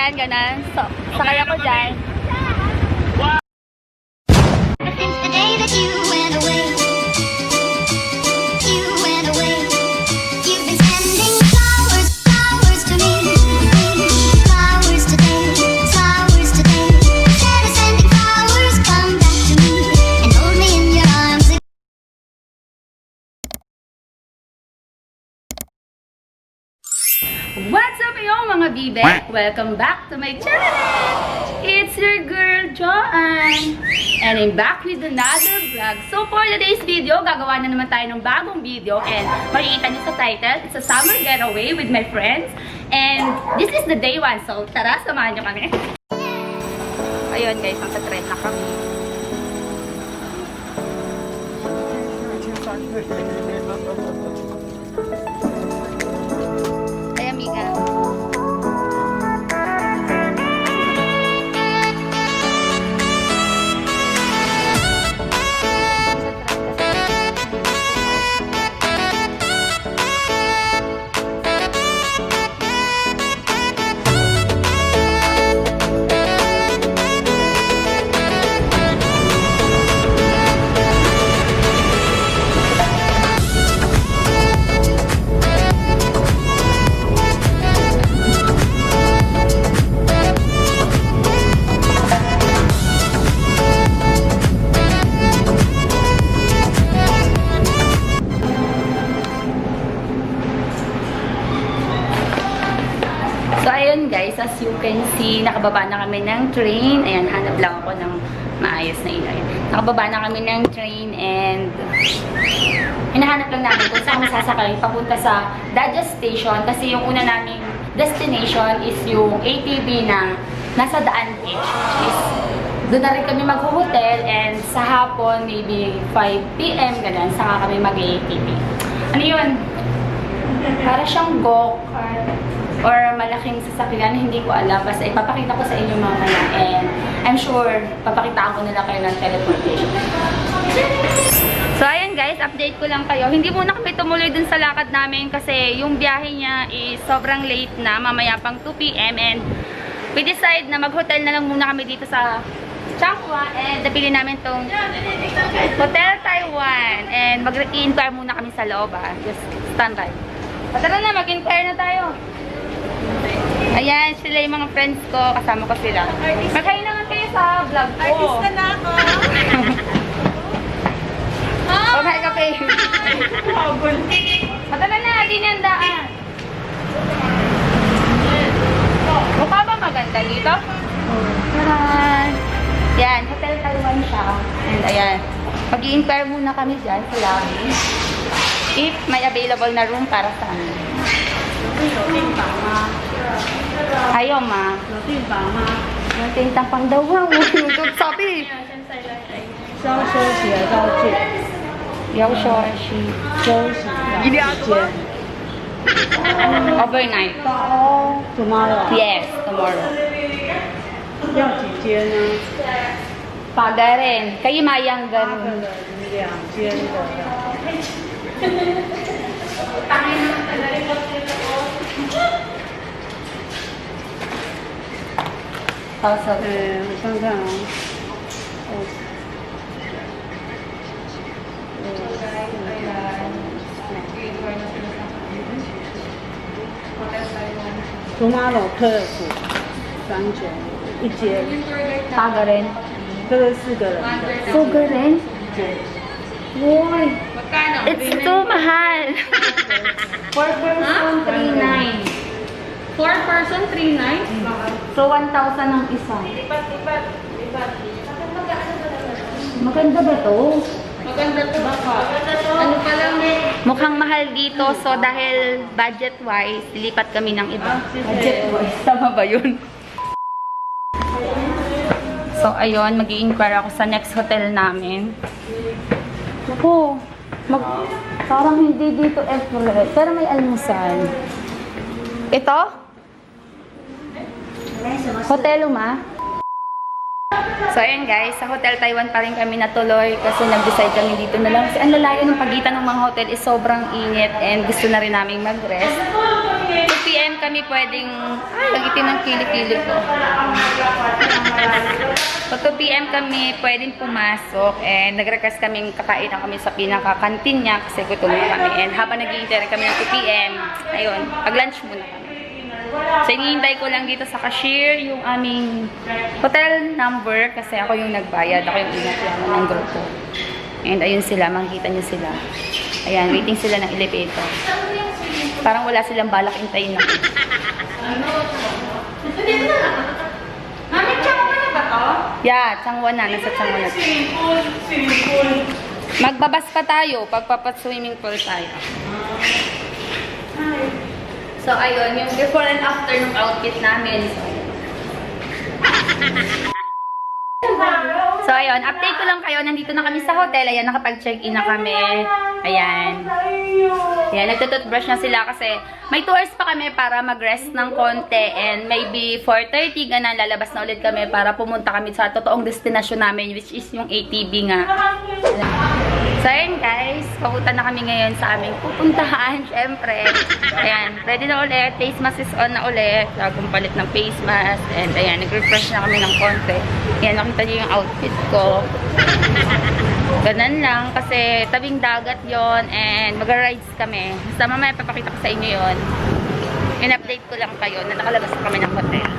Ayan, ganun. So, sakay ako dyan. Since the day that you went away, you've been sending flowers, flowers to me, flowers today, flowers today. Instead of sending flowers, come back to me and hold me in your arms again. What's up yung mga bibe? Welcome back to my channel! It's your girl, Joanne! And I'm back with another vlog. So for today's video, gagawa na naman tayo ng bagong video. And makikita nyo sa title, it's a summer getaway with my friends. And this is the day one. So tara, samahan nyo kami. Ayun guys, nasa trend na kami. Ay, amiga. So, ayun guys, as you can see, nakababa na kami ng train. Ayan, hanap lang ako ng maayos na ilay. Nakababa na kami ng train and hinahanap lang namin kung saan masasakay papunta sa DAJIA Station kasi yung una naming destination is yung ATV na nasa DAAN Beach. Doon na rin kami mag-hotel and sa hapon, maybe 5 PM, ganun, saka kami mag-ATV. Ano yun? Para siyang go-kart or malaking sasakyan, hindi ko alam. Basta ipapakita ko sa inyo mamaya. And I'm sure, papakitaan ko nila kayo ng teleportation. So, ayan guys, update ko lang kayo. Hindi muna kami tumuloy dun sa lakad namin kasi yung biyahe niya is sobrang late na, mamaya pang 2 PM. And we decide na mag-hotel na lang muna kami dito sa CHANGHUA. And napili namin tong Hotel Taiwan. And mag-inquire muna kami sa loob. Just stand by. Tara na, mag-inquire na tayo. Ayan, sila yung mga friends ko. Kasama ko sila. Magkain naman kayo sa vlog ko. Artista na ako. Okay, kape. Matala na, di niyan daan. Mukha ba maganda dito? Taran! Yan, Hotel Taiwan siya. And ayan, mag-i-inquire muna kami dyan sa lobby. If may available na room para sa amin. Ayaw ma. Nating tapang daw ha. Huwag sabi. Overnight. Tomorrow. Yes, tomorrow. 要几间呢？ Paga rin. Kayo mayang ganun. 2间的。 好手。我看看啊。Tomorrow 特府3间1间。 Paga rin. 这个4个人的。 Paga rin? 对。 Uy. It's too mahal. 4 person, 3,900. 4 person, 3 nights? So, 1,000 ang isa. Maganda ba to? Maganda to. Ano pa lang eh. Mukhang mahal dito. So, dahil budget-wise, lilipat kami ng iba. Budget-wise. Tama ba yun? So, ayun. Mag-i-inquire ako sa next hotel namin. Ako, parang hindi dito effort. Pero may almusal. Ito? Hotel Uma? So, ayun guys, sa Hotel Taiwan pa rin kami natuloy kasi nag-decide kami dito na lang. Kasi ang lalayo ng pagitan ng mga hotel is sobrang init and gusto na rin namin mag-rest. 2 PM PM kami pwedeng... Ay, ang itim ng kilikili ko. Pag 2 PM kami pwedeng pumasok and nag-request kami kakain na kami sa pinaka-canteen niya kasi gutom na kami. And habang nag-iintay kami ng 2 PM, ayun, pag-lunch muna kami. So, hinihintay ko lang dito sa cashier yung aming hotel number kasi ako yung nagbayad. Ako yung inaplano ng grupo. And ayun sila, makikita niyo sila. Ayan, waiting sila ng elevator. Parang wala silang balak intayin na. Mami, Changhua na ba to? Yeah, Changhua na. Nasa Changhua na. Magbabas pa tayo. Pagpapat-swimming pool tayo. So, ayun. Yung before and after ng outfit namin. So, ayun. Update ko lang kayo. Nandito na kami sa hotel. Ayan, nakapag-check-in na kami. Ayan. Ayan, nagtututbrush na sila kasi may 2 hours pa kami para mag-rest ng konti. And maybe 4:30 ganun, lalabas na ulit kami para pumunta kami sa totoong destination namin, which is yung ATV nga. So, ayun guys. Papunta na kami ngayon sa aming pupuntahan. Siyempre. Ayan, ready na ulit. Face mask is on na ulit. Lagong palit ng face mask. And ayan, nag-refresh na kami ng konti. Ayan, nakita niyo yung outfit ko. Ganun lang kasi tabing dagat yon and mag-rides kami. Basta mamaya papakita ko sa inyo yon. In-update ko lang kayo na nakalabas na kami ng hotel.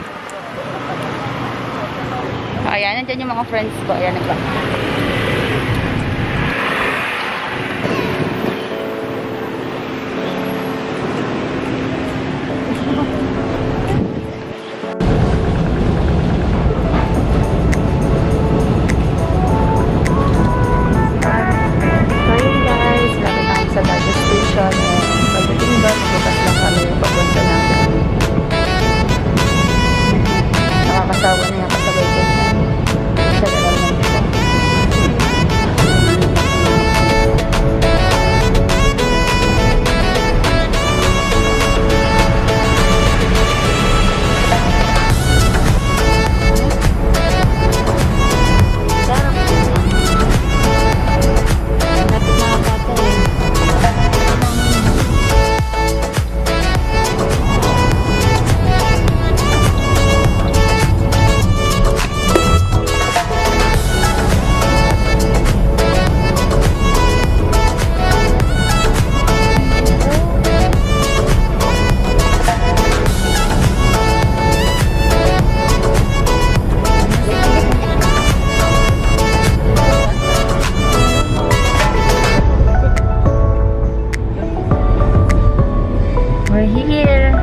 Ayan, nandiyan yung mga friends ko. Ayan, nagba. Sa DAJIA Station and pagdating doon, bukas lang kami papunta namin. Nakakasawa na yung kasabay ko na sa dalaw ng isa. We're here.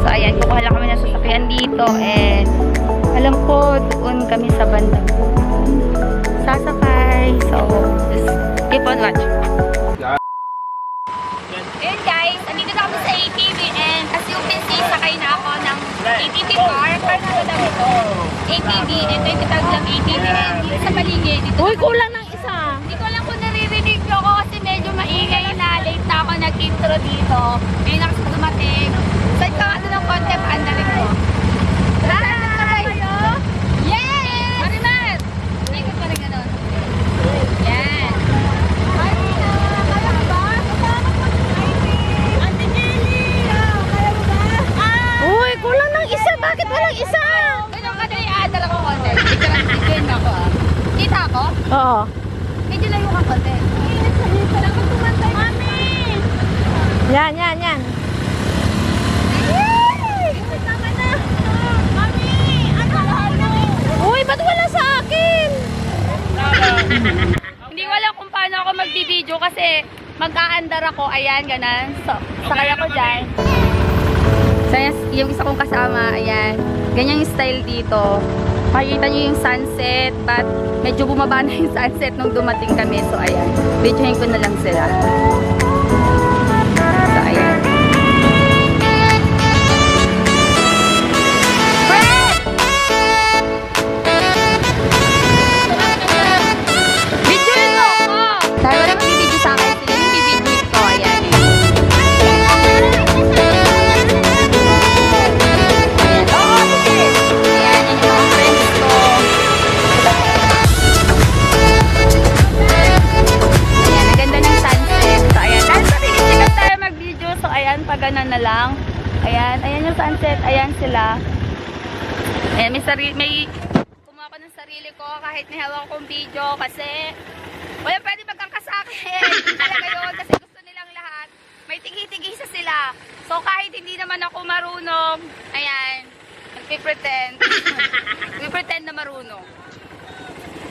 So, ayan, kukuha lang kami ng sasakyan dito and alam ko, doon kami sa bandang sasakay. So, just keep on watching. Ayun guys, andito na kami sa ATV and as you can see, sakay na ako ng ATV park. Parang ano daw ito? ATV, ito yung tawag ng ATV and dito sa paligid. Dito Uy, kulang ng isa. Hindi ko lang kung naririnig nyo ako kasi medyo maingay na. Late na ako nag-intro dito. Ngayon ako sa dumating. Saan ka ano ng konti, paandarin ko. Hi! Yes! Mariman! Ikot pa rin ganun. Yan. Kaya ba? Ate Kelly! Kaya mo ba? Uy, kulang ng isa. Bakit walang isa? Ganun ka dali, aadar ako konti. Tignan ako ah. Kita ako? Oo. Medyo layo ka konti. Init sa dito. Dapat tumantay. Mami! Yan, yan, yan. Tama na. Mami! Ano halo? Uy, ba't wala sa akin? Hindi ko alam kung paano ako magdi-video kasi mag-aandar ako. Ayan, ganan. So, sakay ako dyan. So, yung isa kong kasama, ayan. Ganyan yung style dito. Makikita nyo yung sunset, but medyo bumaba na yung sunset nung dumating kami. So, ayan. Videohin ko na lang sila. So, ayan. Videohin mo ako! Dahil wala magbibideo sa akin, sila yung bibidyo ko. Ayan. Oo, sige! Ayan, yun yung mga friends ko. Ayan, ang ganda ng sunset. So, ayan, Ayan, may kumuha ko ng sarili ko kahit may hawak akong video kasi wala pwede magkakasakin. Talaga yun kasi gusto nilang lahat. May tigi-tigi sila. So kahit hindi naman ako marunong, ayan, nagpipretend. Nagpipretend na marunong.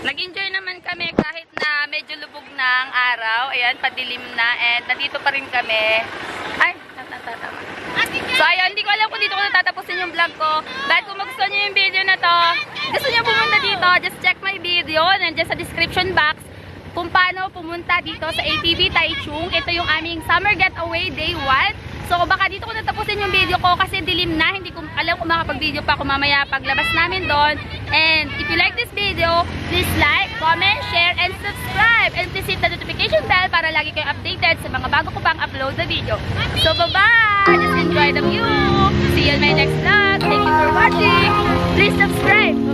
Nag-enjoy naman kami kahit na medyo lubog na ang araw. Ayan, padilim na and nandito pa rin kami. Ay, tatama. So ayun, hindi ko alam kung dito ko natatapusin yung vlog ko. But kung magustuhan nyo yung video na to, gusto nyo pumunta dito, just check my video. Nandiyan sa description box kung paano pumunta dito sa ATV Taichung. Ito yung aming summer getaway day 1. So baka dito ko natapusin yung video ko kasi dilim na. Hindi ko alam kung makapag-video pa ako mamaya paglabas namin doon. And if you like this video, please like, comment, share, and subscribe. And please hit the notification bell para lagi kayong updated sa mga bago ko pang upload na video. So bye-bye! Just enjoy the view! See you in my next vlog! Thank you for watching! Please subscribe!